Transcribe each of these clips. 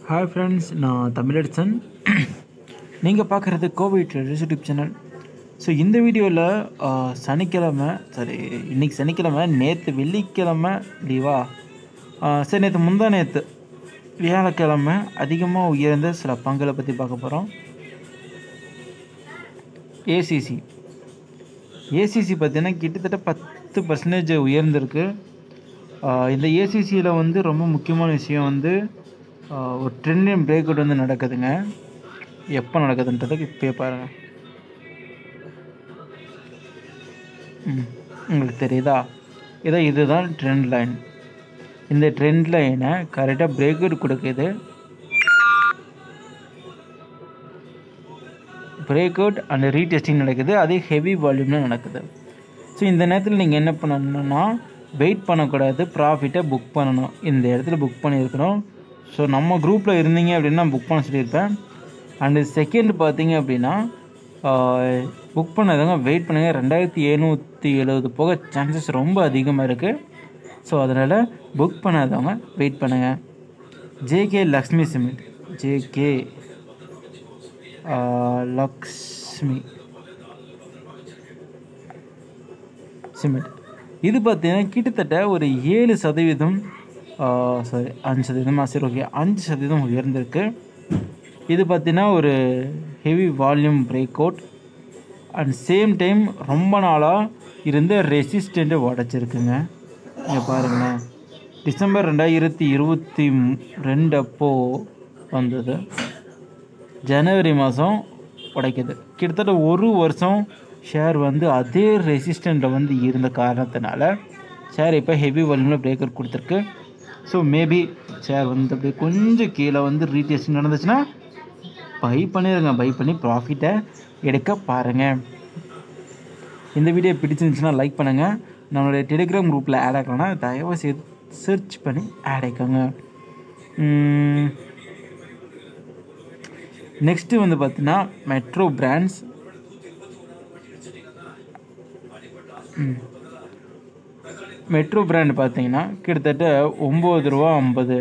Hi friends, நான் தமிழரசன். நீங்கள் பார்க்குறது Covid traders YouTube channel. So இந்த வீடியோவில் இன்றைக்கி சனிக்கிழமை, நேற்று வெள்ளிக்கிழமை லீவா, சரி நேற்று முந்தா நேற்று வியாழக்கிழமை அதிகமாக உயர்ந்த சில பங்குகளை பற்றி பார்க்க போகிறோம். ஏசிசி பார்த்தீங்கன்னா கிட்டத்தட்ட 10% உயர்ந்திருக்கு. இந்த ஏசிசியில் வந்து ரொம்ப முக்கியமான விஷயம் வந்து ஒரு ட்ரெண்ட் லைன் பிரேக் அவுட் வந்து நடக்குதுங்க. எப்போ நடக்குதுன்றதுக்கு இப்போ பாருங்கள். உங்களுக்கு தெரியுதா? இதுதான் ட்ரெண்ட் லைன். இந்த ட்ரெண்ட் லைனை கரெக்டாக பிரேக் அவுட் கொடுக்குது. பிரேக் அவுட் அண்ட் ரீடெஸ்டிங் நடக்குது. அதே ஹெவி வால்யூமில் நடக்குது. ஸோ இந்த நேரத்தில் நீங்கள் என்ன பண்ணணும்னா, வெயிட் பண்ணக்கூடாது, ப்ராஃபிட்டை புக் பண்ணணும். இந்த இடத்துல புக் பண்ணியிருக்கணும். ஸோ நம்ம குரூப்பில் இருந்தீங்க அப்படின்னா புக் பண்ண சொல்லியிருப்பேன். அண்டு செகண்ட் பார்த்தீங்க அப்படின்னா, புக் பண்ணாதவங்க வெயிட் பண்ணுங்கள். 2770 போக சான்சஸ் ரொம்ப அதிகமாக இருக்குது. ஸோ அதனால் புக் பண்ணாதவங்க வெயிட் பண்ணுங்கள். JK Lakshmi cement, JK Lakshmi cement இது பார்த்தீங்கன்னா கிட்டத்தட்ட ஒரு 7%, 5%, சரி ஓகே 5% உயர்ந்திருக்கு. இது பார்த்தீங்கன்னா ஒரு heavy volume break out and same time ரொம்ப நாளாக இருந்த ரெசிஸ்டண்ட்டை உடச்சிருக்குங்க. இங்கே பாருங்களேன், டிசம்பர் 2022 அப்போது வந்தது, ஜனவரி மாதம் உடைக்குது. கிட்டத்தட்ட ஒரு வருஷம் ஷேர் வந்து அதே ரெசிஸ்டண்ட்டில் வந்து இருந்த காரணத்தினால ஷேர் இப்போ ஹெவி வால்யூமில் பிரேக் அவுட் கொடுத்துருக்கு. ஸோ மேபி ஷேர் வந்து அப்படியே கொஞ்சம் கீழே வந்து ரீடெஸ்டிங் நடந்துச்சுன்னா பை பண்ணிடுங்க. பை பண்ணி ப்ராஃபிட்டை எடுக்க பாருங்கள். இந்த வீடியோ பிடிச்சிருந்துச்சுன்னா லைக் பண்ணுங்கள். நம்மளுடைய டெலிகிராம் குரூப்பில் ஆட் ஆகலாம்னா தயவு செய்து சர்ச் பண்ணி ஆட் ஆகிக்கோங்க. நெக்ஸ்ட்டு வந்து பார்த்தீங்கன்னா மெட்ரோ பிராண்ட்ஸ். மெட்ரோ பிராண்ட் பார்த்தீங்கன்னா கிட்டத்தட்ட 9 ரூபா 50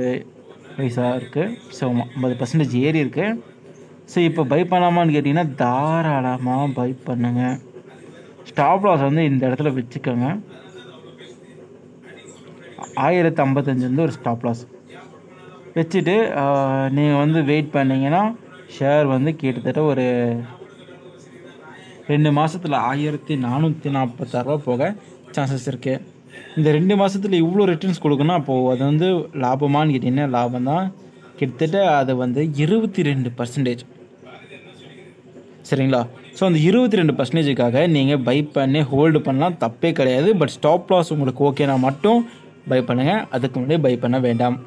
பைசா இருக்குது. ஸோ 50% ஏறி இருக்குது. ஸோ இப்போ பை பண்ணலாமான்னு கேட்டிங்கன்னா தாராளமாக பை பண்ணுங்க. ஸ்டாப் லாஸ் வந்து இந்த இடத்துல வச்சுக்கோங்க. 1055 வந்து ஒரு ஸ்டாப் லாஸ் வச்சுட்டு நீங்கள் வந்து வெயிட் பண்ணிங்கன்னா ஷேர் வந்து கிட்டத்தட்ட ஒரு 2 மாதத்தில் 1446 ரூபா போக சான்சஸ் இருக்குது. இந்த 2 மாதத்தில் இவ்வளோ ரிட்டர்ன்ஸ் கொடுக்கணும். அப்போது அது வந்து லாபமானு கேட்டிங்கன்னா லாபம் தான். கிட்டத்தட்ட அது வந்து 22%. சரிங்களா? ஸோ அந்த 22%க்காக நீங்கள் பை பண்ணி ஹோல்டு பண்ணலாம், தப்பே கிடையாது. பட் ஸ்டாப் லாஸ் உங்களுக்கு ஓகேனா மட்டும் பை பண்ணுங்கள். அதுக்கு முன்னாடி பை பண்ண வேண்டாம்.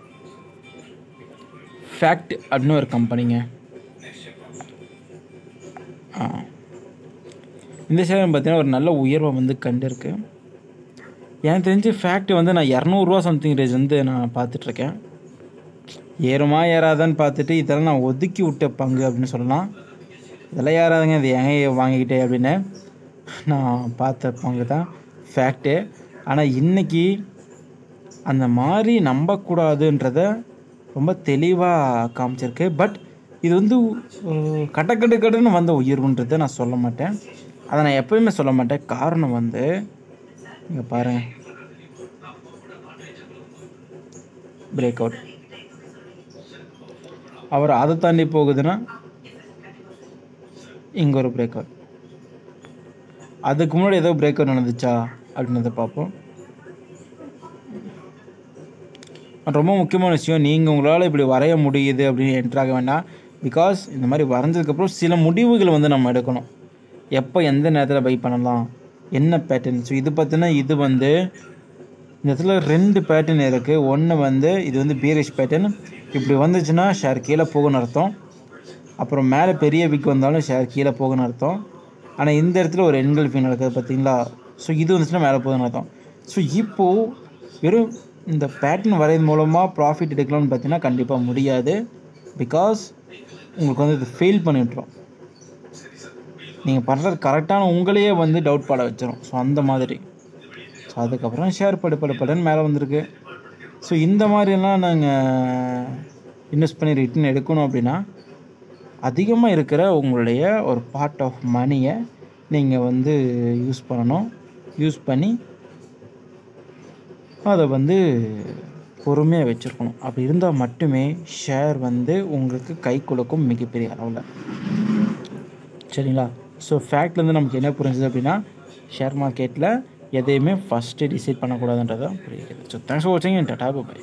ஃபேக்ட் அப்படின்னு ஒரு கம்பெனிங்க. இந்த ஷேர் பார்த்தீங்கன்னா ஒரு நல்ல உயர்வை வந்து கண்டிருக்கு. எனக்கு தெரிஞ்சு ஃபேக்ட் வந்து நான் 200 ரூபா சம்திங் ரேஞ்ச் வந்து நான் பார்த்துட்ருக்கேன். ஏறுமா ஏறாதான்னு பார்த்துட்டு இதெல்லாம் நான் ஒதுக்கி விட்ட பங்கு அப்படின்னு சொல்லலாம். இதெல்லாம் ஏறாதுங்க, இது எங்கே வாங்கிக்கிட்டே அப்படின்னு நான் பார்த்த பங்கு தான் ஃபேக்ட்டு. ஆனால் இன்றைக்கி அந்த மாதிரி நம்பக்கூடாதுன்றத ரொம்ப தெளிவாக காமிச்சிருக்கு. பட் இது வந்து கட்டுன்னு வந்த உயர்வுன்றதை நான் சொல்ல மாட்டேன். அதை நான் எப்போயுமே சொல்ல மாட்டேன். காரணம் வந்து இங்கே பாருங்கள், பிரேக் அவுட் அவர் அதை தாண்டி போகுதுன்னா இங்கே ஒரு பிரேக் அவுட். அதுக்கு முன்னாடி ஏதோ பிரேக் அவுட் நடந்துச்சா அப்படின்றத பார்ப்போம். ரொம்ப முக்கியமான விஷயம், நீங்கள் உங்களால் இப்படி வரைய முடியுது அப்படின்னு என்ட்ராக வேண்டாம். பிகாஸ் இந்த மாதிரி வரைஞ்சதுக்கப்புறம் சில முடிவுகள் வந்து நம்ம எடுக்கணும். எப்போ எந்த நேரத்தில் பை பண்ணலாம், என்ன பேட்டர்ன். ஸோ இது பார்த்தீங்கன்னா இது வந்து இந்த இடத்துல 2 பேட்டர்ன் இருக்குது. ஒன்று வந்து இது வந்து பீரிஷ் பேட்டர்ன். இப்படி வந்துச்சுன்னா ஷேர் கீழே போகுன்னு அர்த்தம். அப்புறம் மேலே பெரிய விக் வந்தாலும் ஷேர் கீழே போகுன்னு அர்த்தம். ஆனால் இந்த இடத்துல ஒரு என்கல்ஃபிங் நடக்குது பார்த்தீங்களா? ஸோ இது வந்துச்சுன்னா மேலே போகுதுன்னு அர்த்தம். ஸோ இப்போது வெறும் இந்த பேட்டர்ன் வரைது மூலமாக ப்ராஃபிட் எடுக்கலாம்னு பார்த்தீங்கன்னா கண்டிப்பாக முடியாது. பிகாஸ் உங்களுக்கு வந்து இது ஃபெயில் பண்ணிவிட்ரும். நீங்கள் பண்ணுறது கரெக்டான உங்களையே வந்து டவுட் பட வச்சிடும். ஸோ அந்த மாதிரி. ஸோ அதுக்கப்புறம் ஷேர் படுன்னு மேலே வந்திருக்கு. ஸோ இந்த மாதிரியெல்லாம் நாங்கள் இன்வெஸ்ட் பண்ணி ரிட்டர்ன் எடுக்கணும் அப்படின்னா அதிகமாக இருக்கிற உங்களுடைய ஒரு பார்ட் ஆஃப் மணியை நீங்கள் வந்து யூஸ் பண்ணணும். யூஸ் பண்ணி அதை வந்து பொறுமையாக வச்சுருக்கணும். அப்படி இருந்தால் மட்டுமே ஷேர் வந்து உங்களுக்கு கை கொடுக்கும் மிகப்பெரிய அளவில். சரிங்களா? ஸோ ஃபேக்ட்லேருந்து நமக்கு என்ன புரிஞ்சுது அப்படின்னா, ஷேர் மார்க்கெட்டில் எதையுமே ஃபஸ்ட்டு டிசைட் பண்ணக்கூடாதுன்றதான் புரியுது. ஸோ தேங்க்ஸ் ஃபார் வாட்சிங். Tata bye.